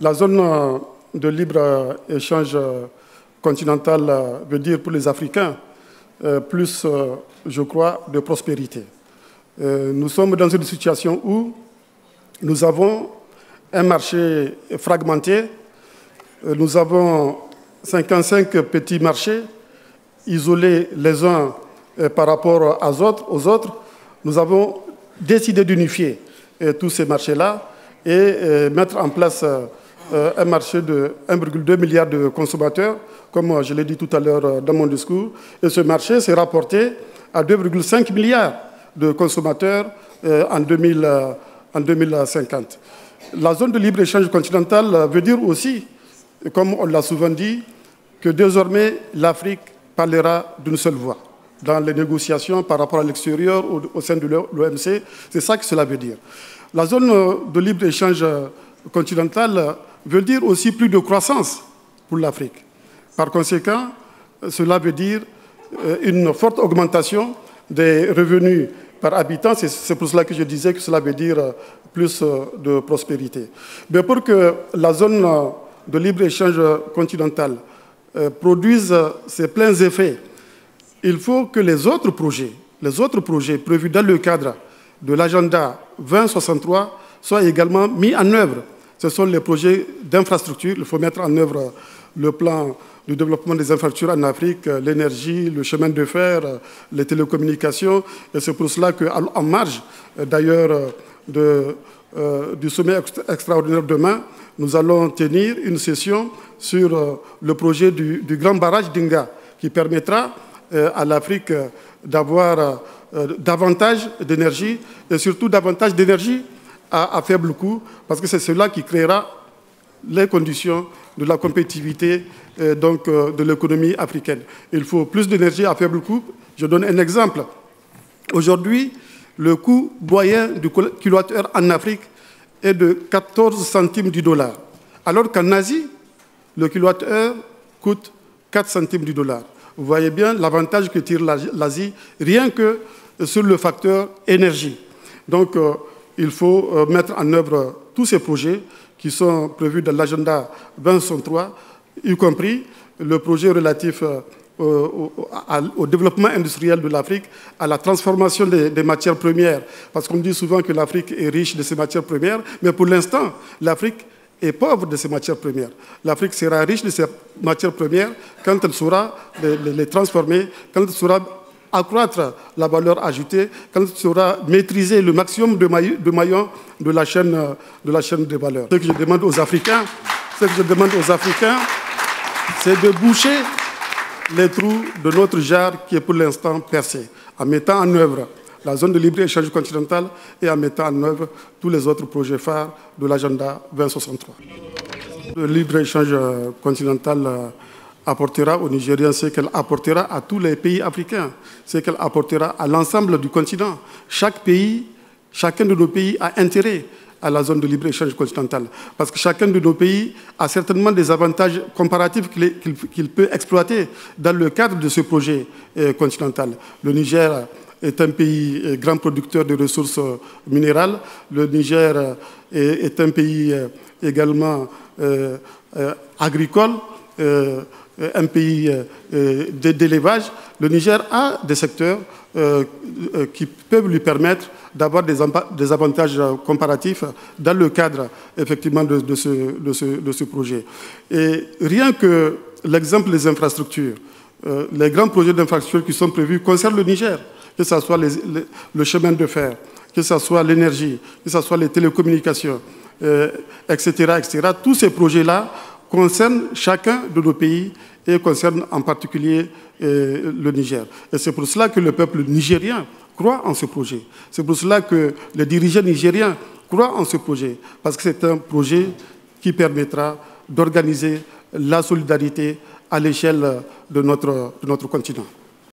La zone de libre-échange continental veut dire pour les Africains plus, je crois, de prospérité. Nous sommes dans une situation où nous avons un marché fragmenté, nous avons 55 petits marchés isolés les uns par rapport aux autres. Nous avons décidé d'unifier tous ces marchés-là et mettre en place un marché de 1,2 milliard de consommateurs, comme je l'ai dit tout à l'heure dans mon discours. Et ce marché s'est rapporté à 2,5 milliards de consommateurs en 2050. La zone de libre-échange continentale veut dire aussi, comme on l'a souvent dit, que désormais l'Afrique parlera d'une seule voix dans les négociations par rapport à l'extérieur au sein de l'OMC. C'est ça que cela veut dire. La zone de libre-échange continentale veut dire aussi plus de croissance pour l'Afrique. Par conséquent, cela veut dire une forte augmentation des revenus par habitant. C'est pour cela que je disais que cela veut dire plus de prospérité. Mais pour que la zone de libre-échange continentale produise ses pleins effets, il faut que les autres projets prévus dans le cadre de l'agenda 2063 soient également mis en œuvre. Ce sont les projets d'infrastructure. Il faut mettre en œuvre le plan du développement des infrastructures en Afrique, l'énergie, le chemin de fer, les télécommunications. Et c'est pour cela qu'en marge, d'ailleurs, du sommet extraordinaire demain, nous allons tenir une session sur le projet du grand barrage d'Inga, qui permettra à l'Afrique d'avoir davantage d'énergie, et surtout davantage d'énergie à faible coût, parce que c'est cela qui créera les conditions de la compétitivité de l'économie africaine. Il faut plus d'énergie à faible coût. Je donne un exemple. Aujourd'hui, le coût moyen du kilowattheure en Afrique est de 14 centimes du dollar, alors qu'en Asie, le kilowattheure coûte 4 centimes du dollar. Vous voyez bien l'avantage que tire l'Asie, rien que sur le facteur énergie. Donc, il faut mettre en œuvre tous ces projets qui sont prévus dans l'agenda 2063, y compris le projet relatif au développement industriel de l'Afrique, à la transformation des matières premières, parce qu'on dit souvent que l'Afrique est riche de ses matières premières, mais pour l'instant, l'Afrique est pauvre de ses matières premières. L'Afrique sera riche de ses matières premières quand elle saura les transformer, quand elle saura accroître la valeur ajoutée, quand elle saura maîtriser le maximum de maillons de la chaîne des valeurs. Ce que je demande aux Africains, c'est de boucher les trous de notre jarre qui est pour l'instant percé, en mettant en œuvre la zone de libre-échange continental et en mettant en œuvre tous les autres projets phares de l'agenda 2063. Le libre-échange continental apportera aux Nigériens ce qu'elle apportera à tous les pays africains, ce qu'elle apportera à l'ensemble du continent. Chacun de nos pays a intérêt à la zone de libre-échange continental, parce que chacun de nos pays a certainement des avantages comparatifs qu'il peut exploiter dans le cadre de ce projet continental. Le Niger est un pays grand producteur de ressources minérales. Le Niger est un pays également agricole, un pays d'élevage. Le Niger a des secteurs qui peuvent lui permettre d'avoir des avantages comparatifs dans le cadre effectivement de ce projet. Et rien que l'exemple des infrastructures, les grands projets d'infrastructures qui sont prévus concernent le Niger, que ce soit le chemin de fer, que ce soit l'énergie, que ce soit les télécommunications, etc., etc. Tous ces projets-là concernent chacun de nos pays et concernent en particulier le Niger. Et c'est pour cela que le peuple nigérien croit en ce projet. C'est pour cela que les dirigeants nigériens croient en ce projet, parce que c'est un projet qui permettra d'organiser la solidarité à l'échelle de notre continent.